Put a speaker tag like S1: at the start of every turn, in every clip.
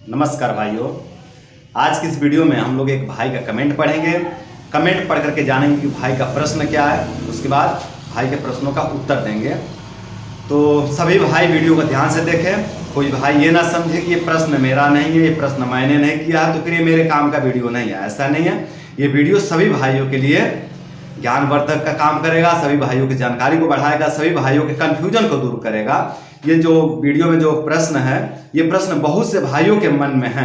S1: नमस्कार भाइयों। आज की इस वीडियो में हम लोग एक भाई का कमेंट पढ़ेंगे। कमेंट पढ़ करके जानेंगे कि भाई का प्रश्न क्या है, उसके बाद भाई के प्रश्नों का उत्तर देंगे। तो सभी भाई वीडियो को ध्यान से देखें। कोई भाई ये ना समझे कि ये प्रश्न मेरा नहीं है, ये प्रश्न मैंने नहीं किया है तो फिर ये मेरे काम का वीडियो नहीं है। ऐसा नहीं है। ये वीडियो सभी भाइयों के लिए ज्ञानवर्धक का काम करेगा, सभी भाइयों की जानकारी को बढ़ाएगा, सभी भाइयों के कन्फ्यूजन को दूर करेगा। ये जो वीडियो में जो प्रश्न है, ये प्रश्न बहुत से भाइयों के मन में है।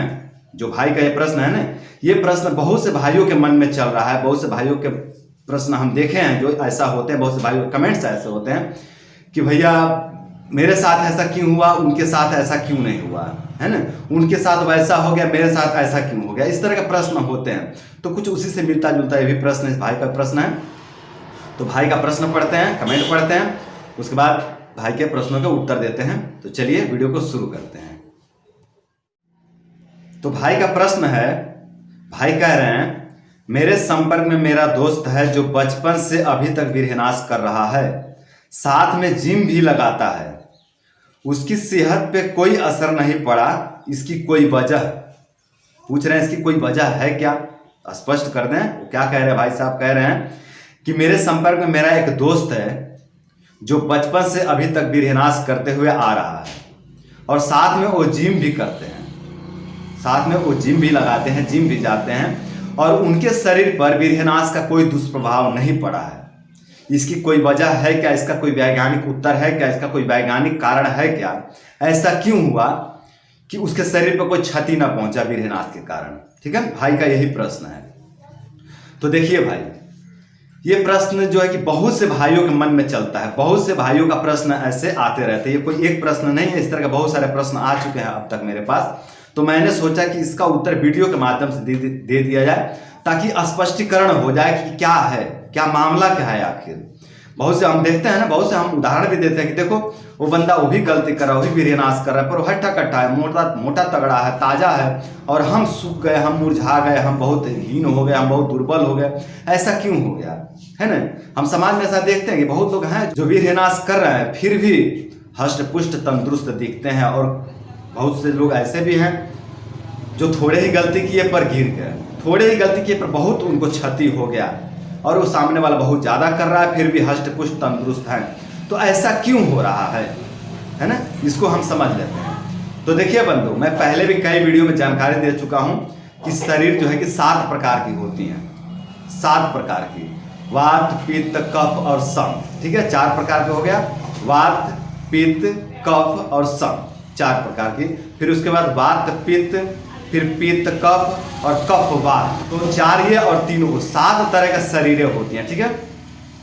S1: जो भाई का ये प्रश्न है ना, ये प्रश्न बहुत से भाइयों के मन में चल रहा है। बहुत से भाइयों के प्रश्न हम देखे हैं जो ऐसा होते हैं, बहुत से भाइयों के कमेंट्स ऐसे होते हैं कि भैया मेरे साथ ऐसा क्यों हुआ, उनके साथ ऐसा क्यों नहीं हुआ, है ना, उनके साथ वैसा हो गया, मेरे साथ ऐसा क्यों हो गया। इस तरह के प्रश्न होते हैं। तो कुछ उसी से मिलता जुलता ये भी प्रश्न इस भाई का प्रश्न है। तो भाई का प्रश्न पढ़ते हैं, कमेंट पढ़ते हैं, उसके बाद भाई के प्रश्नों के उत्तर देते हैं। तो चलिए वीडियो को शुरू करते हैं। तो भाई का प्रश्न है, भाई कह रहे हैं मेरे संपर्क में मेरा दोस्त है जो बचपन से अभी तक वीरहनास कर रहा है, साथ में जिम भी लगाता है। उसकी सेहत पे कोई असर नहीं पड़ा, इसकी कोई वजह? पूछ रहे हैं इसकी कोई वजह है क्या, स्पष्ट कर दें। वो क्या कह रहे हैं भाई साहब? कह रहे हैं कि मेरे संपर्क में मेरा एक दोस्त है जो बचपन से अभी तक वीरहनास करते हुए आ रहा है और साथ में वो जिम भी करते हैं, साथ में वो जिम भी लगाते हैं, जिम भी जाते हैं और उनके शरीर पर वीरहनास का कोई दुष्प्रभाव नहीं पड़ा है। इसकी कोई वजह है क्या? इसका कोई वैज्ञानिक उत्तर है क्या? इसका कोई वैज्ञानिक कारण है क्या? ऐसा क्यों हुआ कि उसके शरीर पर कोई क्षति ना पहुंचा वीरहनास के कारण? ठीक है, भाई का यही प्रश्न है। तो देखिए भाई, ये प्रश्न जो है कि बहुत से भाइयों के मन में चलता है। बहुत से भाइयों का प्रश्न ऐसे आते रहते हैं। ये कोई एक प्रश्न नहीं है, इस तरह के बहुत सारे प्रश्न आ चुके हैं अब तक मेरे पास। तो मैंने सोचा कि इसका उत्तर वीडियो के माध्यम से दे दिया जाए ताकि स्पष्टीकरण हो जाए कि क्या है, क्या मामला क्या है आखिर। बहुत से हम देखते हैं ना, बहुत से हम उदाहरण भी देते हैं कि देखो वो बंदा वो भी गलती कर रहा है, वो भी वीरहनास कर रहा है, पर वो हट्टा कट्टा है, मोटा तगड़ा है, ताजा है, और हम सूख गए, हम मुरझा गए, हम बहुत हीन हो गए, हम बहुत दुर्बल हो गए। ऐसा क्यों हो गया, है ना? हम समाज में ऐसा देखते हैं कि बहुत लोग हैं जो वीरहनास कर रहे हैं फिर भी हष्ट पुष्ट तंदुरुस्त दिखते हैं, और बहुत से लोग ऐसे भी हैं जो थोड़े ही गलती किए पर गिर गए, थोड़े ही गलती किए पर बहुत उनको क्षति हो गया, और वो सामने वाला बहुत ज़्यादा कर रहा है फिर भी हष्ट पुष्ट तंदुरुस्त है। तो ऐसा क्यों हो रहा है ना? इसको हम समझ लेते हैं। तो देखिए बंधु, मैं पहले भी कई वीडियो में जानकारी दे चुका हूँ कि शरीर जो है कि 7 प्रकार की होती हैं, 7 प्रकार की, वात पित्त कफ और सम। ठीक है, 4 प्रकार के हो गया, वात पित्त कफ और सम, 4 प्रकार की। फिर उसके बाद वात पित्त, फिर पित्त कफ और कफ वात। तो 4 ये और 3 वो, 7 तरह के शरीरें होती हैं। ठीक है,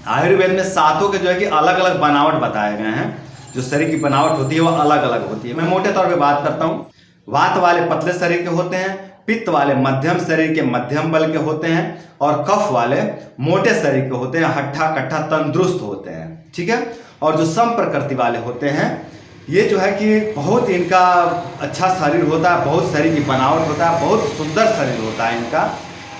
S1: आयुर्वेद में 7 के जो है कि अलग अलग बनावट बताए गए हैं। जो शरीर की बनावट होती है वो अलग अलग होती है। मैं मोटे तौर पे बात करता हूँ। वात वाले पतले शरीर के होते हैं, पित्त वाले मध्यम शरीर के मध्यम बल के होते हैं, और कफ वाले मोटे शरीर के होते हैं, हट्ठा कट्ठा तंदुरुस्त होते हैं। ठीक है, और जो सम प्रकृति वाले होते हैं, ये जो है कि बहुत इनका अच्छा शरीर होता है, बहुत शरीर की बनावट होता है, बहुत सुंदर शरीर होता है इनका।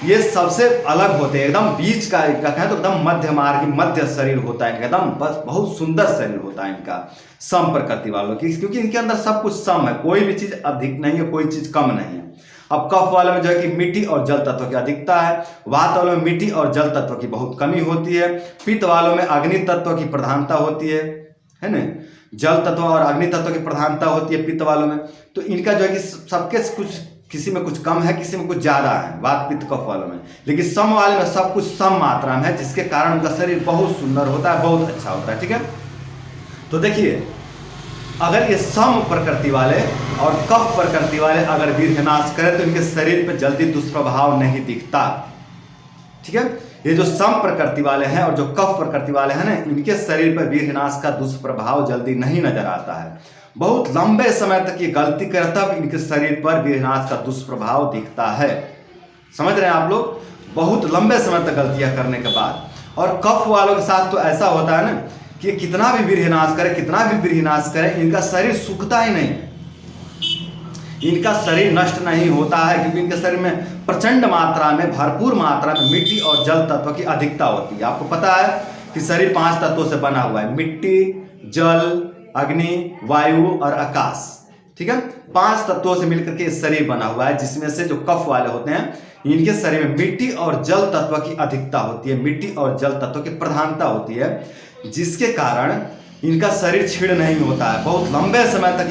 S1: ये सबसे अलग होते हैं, एकदम बीच का कहें तो एकदम मध्य मार्गी, मध्य शरीर होता है इनका, एकदम बस बहुत सुंदर शरीर होता है इनका सम प्रकृति वालों की, क्योंकि इनके अंदर सब कुछ सम है, कोई भी चीज अधिक नहीं है, कोई चीज कम नहीं है। अब कफ वाले में जो है कि मिट्टी और जल तत्व की अधिकता है, वात वालों में मिट्टी और जल तत्व की बहुत कमी होती है, पित्त वालों में अग्नि तत्व की प्रधानता होती है ना, जल तत्व और अग्नि तत्व की प्रधानता होती है पित्त वालों में। तो इनका जो है कि सबके कुछ, किसी में कुछ कम है, किसी में कुछ ज्यादा है, वात पित्त कफ वालों में। लेकिन सम वाले में सब कुछ सम मात्रा में है, जिसके कारण उनका शरीर बहुत सुंदर होता है, बहुत अच्छा होता है। ठीक है, तो देखिए, अगर ये सम प्रकृति वाले और कफ प्रकृति वाले अगर वीरहनास करें तो इनके शरीर पर जल्दी दुष्प्रभाव नहीं दिखता। ठीक है, ये जो सम प्रकृति वाले हैं और जो कफ प्रकृति वाले हैं ना, इनके शरीर पर वीरहनास का दुष्प्रभाव जल्दी नहीं नजर आता है। बहुत लंबे समय तक ये गलती करे तब इनके शरीर पर वीरहनास का दुष्प्रभाव दिखता है। समझ रहे हैं आप लोग? बहुत लंबे समय तक गलतियां करने के बाद। और कफ वालों के साथ तो ऐसा होता है ना कि कितना भी वीरहनास करे, कितना भी वीरहनास करे, इनका शरीर सूखता ही नहीं, इनका शरीर नष्ट नहीं होता है, क्योंकि इनके शरीर में प्रचंड मात्रा में, भरपूर मात्रा में मिट्टी और जल तत्व की अधिकता होती है। आपको पता है कि शरीर 5 तत्वों से बना हुआ है, मिट्टी, जल, अग्नि, वायु और आकाश। ठीक है, 5 तत्वों से मिलकर के शरीर बना हुआ है, जिसमें से जो कफ वाले होते हैं इनके शरीर में मिट्टी और जल तत्व की अधिकता होती है, मिट्टी और जल तत्व की प्रधानता होती है, जिसके कारण इनका शरीर क्षीण नहीं होता है। बहुत लंबे समय तक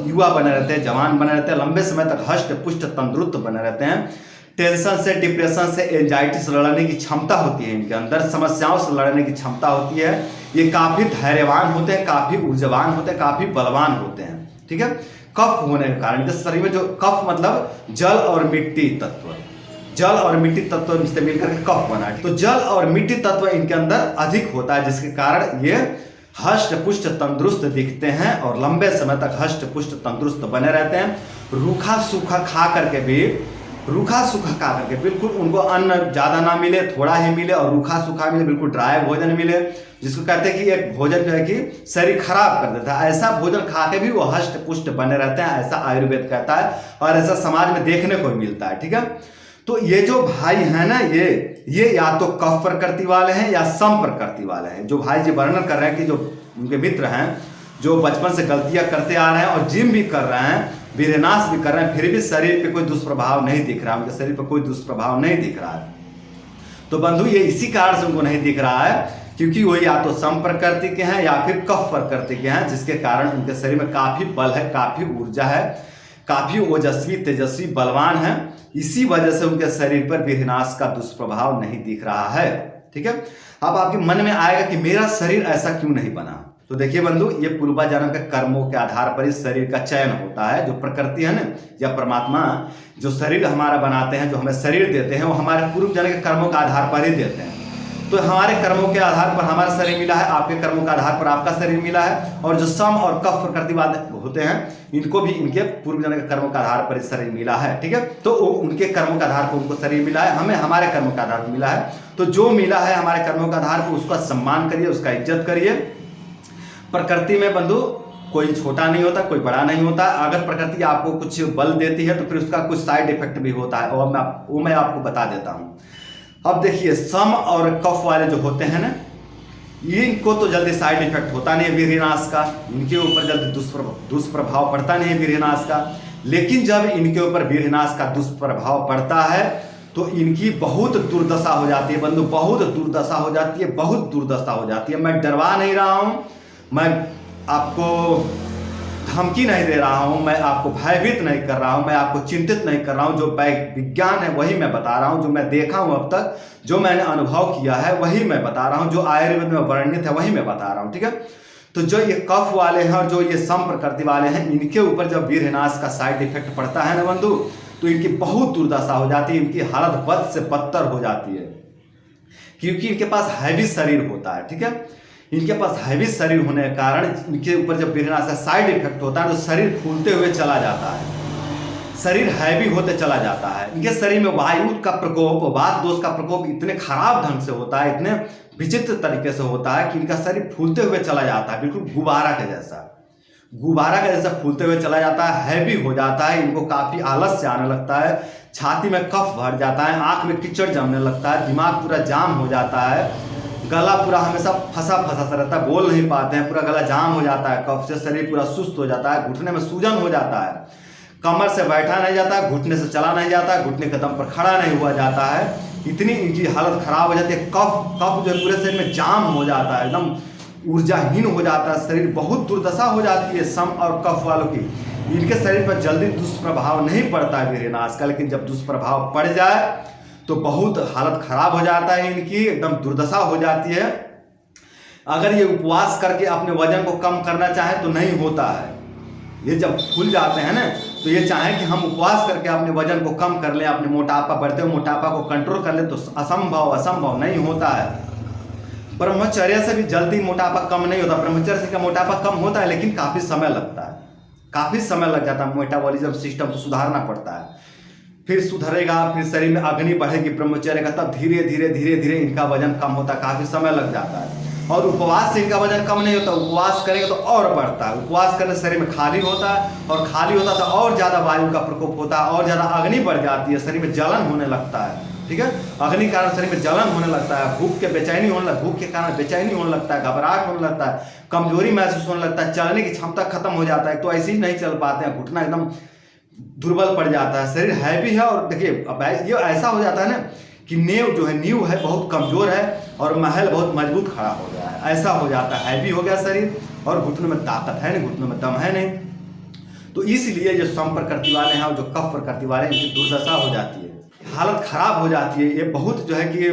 S1: युवा बने रहते हैं, जवान बने रहते हैं, लंबे समय तक हष्ट पुष्ट तंदुरुस्त बने रहते हैं। टेंशन से, डिप्रेशन से, एंजाइटी से लड़ने की क्षमता होती है इनके अंदर, समस्याओं से लड़ने की क्षमता होती है। ये काफी धैर्यवान होते हैं, काफी ऊर्जावान होते हैं, काफी बलवान होते हैं। ठीक है, कफ होने के कारण इनके शरीर में जो कफ मतलब जल और मिट्टी तत्व, जल और मिट्टी तत्व से मिलकर के कफ बना है। तो जल और मिट्टी तत्व इनके अंदर अधिक होता है, जिसके कारण ये हष्ट पुष्ट तंदुरुस्त दिखते हैं और लंबे समय तक हष्ट पुष्ट तंदुरुस्त बने रहते हैं। रूखा सूखा खा करके भी, रूखा सूखा खा करके बिल्कुल उनको अन्न ज्यादा ना मिले, थोड़ा ही मिले, और रूखा सूखा मिले, बिल्कुल ड्राई भोजन मिले, जिसको कहते हैं कि एक भोजन जो है कि शरीर खराब कर देता है, ऐसा भोजन खा के भी वो हष्ट पुष्ट बने रहते हैं, ऐसा आयुर्वेद कहता है और ऐसा समाज में देखने को मिलता है। ठीक है, तो ये जो भाई है ना, ये या तो कफ प्रकृति वाले हैं या सम प्रकृति वाले हैं। जो भाई जी वर्णन कर रहे हैं कि जो उनके मित्र हैं जो बचपन से गलतियां करते आ रहे हैं और जिम भी कर रहे हैं, वीरनाश भी कर रहे हैं, फिर भी शरीर पे कोई दुष्प्रभाव नहीं दिख रहा है, उनके शरीर पर कोई दुष्प्रभाव नहीं दिख रहा है। तो बंधु ये इसी कारण से उनको नहीं दिख रहा है, क्योंकि वो या तो सम प्रकृति के हैं या फिर कफ प्रकृति के हैं, जिसके कारण उनके शरीर में काफी बल है, काफी ऊर्जा है, काफी ओजस्वी तेजस्वी बलवान है। इसी वजह से उनके शरीर पर वीरनाश का दुष्प्रभाव नहीं दिख रहा है। ठीक है, अब आपके मन में आएगा कि मेरा शरीर ऐसा क्यों नहीं बना। तो देखिए बंधु, ये पूर्वजन्म के कर्मों के आधार पर इस शरीर का चयन होता है। जो प्रकृति है ना, या परमात्मा जो शरीर हमारा बनाते हैं, जो हमें शरीर देते हैं, वो हमारे पूर्व जन्म के कर्मों के आधार पर ही देते हैं। तो हमारे कर्मों के आधार पर हमारा शरीर मिला है, आपके कर्मों के आधार पर आपका शरीर मिला है, और जो सम और कफ प्रकृतिवाद होते हैं इनको भी इनके पूर्व जन्म के कर्मों के आधार पर शरीर मिला है। ठीक है, तो उनके कर्मों के आधार पर उनको शरीर मिला है, हमें हमारे कर्मों के आधार पर मिला है। तो जो मिला है हमारे कर्मों के आधार पर उसका सम्मान करिए, उसका इज्जत करिए। प्रकृति में बंधु कोई छोटा नहीं होता, कोई बड़ा नहीं होता। अगर प्रकृति आपको कुछ बल देती है तो फिर उसका कुछ साइड इफेक्ट भी होता है, और वो मैं आपको बता देता हूं। अब देखिए, सम और कफ वाले जो होते हैं ना, इनको तो जल्दी साइड इफेक्ट होता नहीं है वीरनाश का, इनके ऊपर जल्दी दुष्प्रभाव पड़ता नहीं है वीरनाश का। लेकिन जब इनके ऊपर वीरनाश का दुष्प्रभाव पड़ता है तो इनकी बहुत दुर्दशा हो जाती है बंधु, बहुत दुर्दशा हो जाती है, बहुत दुर्दशा हो जाती है। मैं डरवा नहीं रहा हूं, मैं आपको धमकी नहीं दे रहा हूं, मैं आपको भयभीत नहीं कर रहा हूं, मैं आपको चिंतित नहीं कर रहा हूं। जो विज्ञान है वही मैं बता रहा हूं, जो मैं देखा हूं अब तक, जो मैंने अनुभव किया है वही मैं बता रहा हूं, जो आयुर्वेद में वर्णित है वही मैं बता रहा हूं। ठीक है, तो जो ये कफ वाले हैं और जो ये सम प्रकृति वाले हैं, इनके ऊपर जब वीरनाश का साइड इफेक्ट पड़ता है ना बंधु, तो इनकी बहुत दुर्दशा हो जाती है, इनकी हालत बद से बदतर हो जाती है, क्योंकि इनके पास हैवी शरीर होता है। ठीक है, इनके पास हैवी शरीर होने के कारण इनके ऊपर जब वीरनाश का साइड इफेक्ट होता है तो शरीर फूलते हुए चला जाता है, शरीर हैवी होते चला जाता है। इनके शरीर में वायु का प्रकोप, वात दोष का प्रकोप इतने खराब ढंग से होता है, इतने विचित्र तरीके से होता है कि इनका शरीर फूलते हुए चला जाता है, बिल्कुल गुब्बारा के जैसा, गुब्बारा का जैसा फूलते हुए चला जाता है, हैवी हो जाता है। इनको काफी आलस्य आने लगता है, छाती में कफ भर जाता है, आंख में कीचड़ जमने लगता है, दिमाग पूरा जाम हो जाता है, गला पूरा हमेशा फंसा फंसा सा रहता है, बोल नहीं पाते हैं, पूरा गला जाम हो जाता है कफ से, शरीर पूरा सुस्त हो जाता है, घुटने में सूजन हो जाता है, कमर से बैठा नहीं जाता, घुटने से चला नहीं जाता, घुटने के दम पर खड़ा नहीं हुआ जाता है। इतनी इनकी हालत खराब हो जाती है, कफ जो पूरे शरीर में जाम हो जाता है, एकदम ऊर्जाहीन हो जाता है शरीर, बहुत दुर्दशा हो जाती है सम और कफ वालों की। इनके शरीर पर जल्दी दुष्प्रभाव नहीं पड़ता है वीरनाश का, लेकिन जब दुष्प्रभाव पड़ जाए तो बहुत हालत खराब हो जाता है इनकी, एकदम दुर्दशा हो जाती है। अगर ये उपवास करके अपने वजन को कम करना चाहे तो नहीं होता है। ये जब फूल जाते हैं ना, तो ये चाहें कि हम उपवास करके अपने वजन को कम कर लें, अपने मोटापा बढ़ते हुए मोटापा को कंट्रोल कर लें, तो असंभव नहीं होता है। ब्रह्मचर्य से भी जल्दी मोटापा कम नहीं होता, ब्रह्मचर्य से का मोटापा कम होता है, लेकिन काफी समय लगता है, काफी समय लग जाता है। मेटाबॉलिज्म सिस्टम को सुधारना पड़ता है, फिर सुधरेगा, फिर शरीर में अग्नि बढ़ेगी ब्रह्मचर्य का, तब धीरे धीरे इनका वजन कम होता है, काफी समय लग जाता है। और उपवास से इनका वजन कम नहीं होता, उपवास करेंगे तो और बढ़ता है। उपवास करने से शरीर में खाली होता है, और खाली होता है तो और ज्यादा वायु का प्रकोप होता है, और ज्यादा अग्नि बढ़ जाती है, शरीर में जलन होने लगता है, ठीक है। अग्नि के कारण शरीर में जलन होने लगता है, भूख के बेचैनी होने लगता है, भूख के कारण बेचैनी होने लगता है, घबराहट होने लगता है, कमजोरी महसूस होने लगता है, चलने की क्षमता खत्म हो जाता है, तो ऐसे ही नहीं चल पाते हैं, घुटना एकदम दुर्बल पड़ जाता है, शरीर हैवी है। और देखिए अब ये ऐसा हो जाता है ना कि नींव है बहुत कमजोर है और महल बहुत मजबूत खड़ा हो गया है, ऐसा हो जाता है, हैवी हो गया शरीर और घुटनों में ताकत है नहीं, घुटनों में दम है नहीं। तो इसलिए जो सम प्रकृति वाले हैं और जो कफ प्रकृति वाले हैं इनकी दुर्दशा हो जाती है, हालत खराब हो जाती है, ये बहुत जो है कि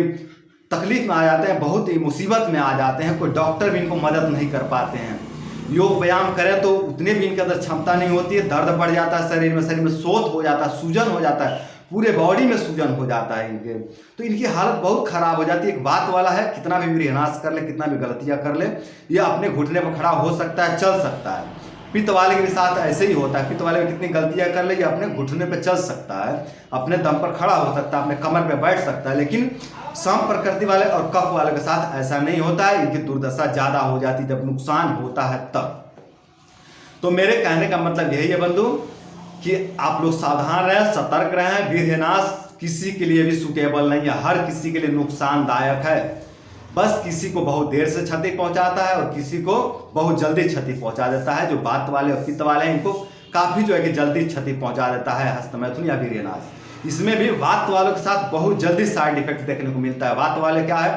S1: तकलीफ में आ जाते हैं, बहुत ही मुसीबत में आ जाते हैं, कोई डॉक्टर भी इनको मदद नहीं कर पाते हैं। योग व्यायाम करें तो उतने भी इनके अंदर क्षमता नहीं होती है, दर्द बढ़ जाता है शरीर में शोथ हो जाता है, सूजन हो जाता है, पूरे बॉडी में सूजन हो जाता है इनके। तो इनकी हालत बहुत खराब हो जाती है। एक बात वाला है, कितना भी वीर्यनाश कर ले, कितना भी गलतियां कर ले, ये अपने घुटने पर खड़ा हो सकता है, चल सकता है। पित्त वाले के साथ ऐसे ही होता है, पित्त वाले में कितनी गलतियां कर ले, ये अपने घुटने पे चल सकता है, अपने दम पर खड़ा हो सकता है, अपने कमर पे बैठ सकता है। लेकिन सम प्रकृति वाले और कफ वाले के साथ ऐसा नहीं होता है, इनकी दुर्दशा ज्यादा हो जाती है जब नुकसान होता है तब। तो मेरे कहने का मतलब यही है बंधु कि आप लोग सावधान रहें, सतर्क रहें। वीर्यनाश किसी के लिए भी सूटेबल नहीं है, हर किसी के लिए नुकसानदायक है। बस किसी को बहुत देर से क्षति पहुंचाता है और किसी को बहुत जल्दी क्षति पहुंचा देता है। जो वात वाले और पित्त वाले हैं इनको काफी जो है कि जल्दी क्षति पहुंचा देता है हस्तमैथुन या वीर्यनाश। इसमें भी वात वालों के साथ बहुत जल्दी साइड इफेक्ट देखने को मिलता है। वात वाले क्या है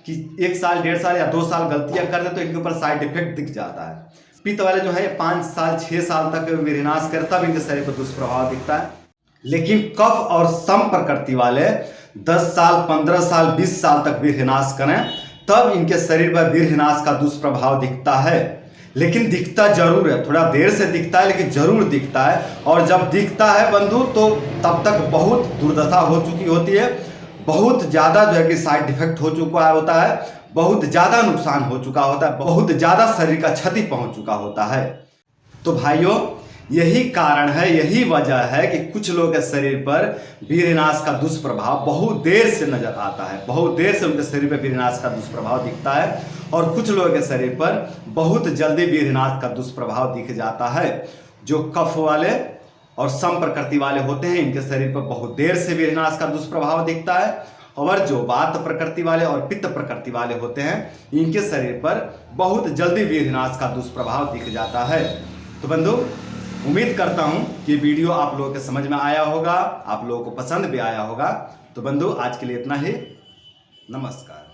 S1: कि 1 साल 1.5 साल या 2 साल गलतियां कर दे तो इनके ऊपर साइड इफेक्ट दिख जाता है। पित्त वाले जो है 5 साल 6 साल तक वीर्यनाश करे तब इनके शरीर पर दुष्प्रभाव दिखता है। लेकिन कफ और सम प्रकृति वाले 10 साल 15 साल 20 साल तक वीर्यनाश करें तब इनके शरीर पर वीर्यनाश का दुष्प्रभाव दिखता है। लेकिन दिखता जरूर है, थोड़ा देर से दिखता है लेकिन जरूर दिखता है। और जब दिखता है बंधु तो तब तक बहुत दुर्दशा हो चुकी होती है, बहुत ज्यादा जो है कि साइड इफेक्ट हो चुका होता है, बहुत ज्यादा नुकसान हो चुका होता है, बहुत ज्यादा शरीर का क्षति पहुंच चुका होता है। तो भाइयों यही कारण है, यही वजह है कि कुछ लोगों के शरीर पर वीर्यनाश का दुष्प्रभाव बहुत देर से नजर आता है, बहुत देर से उनके शरीर पर वीर्यनाश का दुष्प्रभाव दिखता है। और कुछ लोगों के शरीर पर बहुत जल्दी वीर्यनाश का दुष्प्रभाव दिख जाता है। जो कफ वाले और सम प्रकृति वाले होते हैं इनके शरीर पर बहुत देर से वीर्यनाश का दुष्प्रभाव दिखता है। और जो वात प्रकृति वाले और पित्त प्रकृति वाले होते हैं इनके शरीर पर बहुत जल्दी वीर्यनाश का दुष्प्रभाव दिख जाता है। तो बंधु उम्मीद करता हूं कि वीडियो आप लोगों के समझ में आया होगा, आप लोगों को पसंद भी आया होगा। तो बंधु आज के लिए इतना ही, नमस्कार।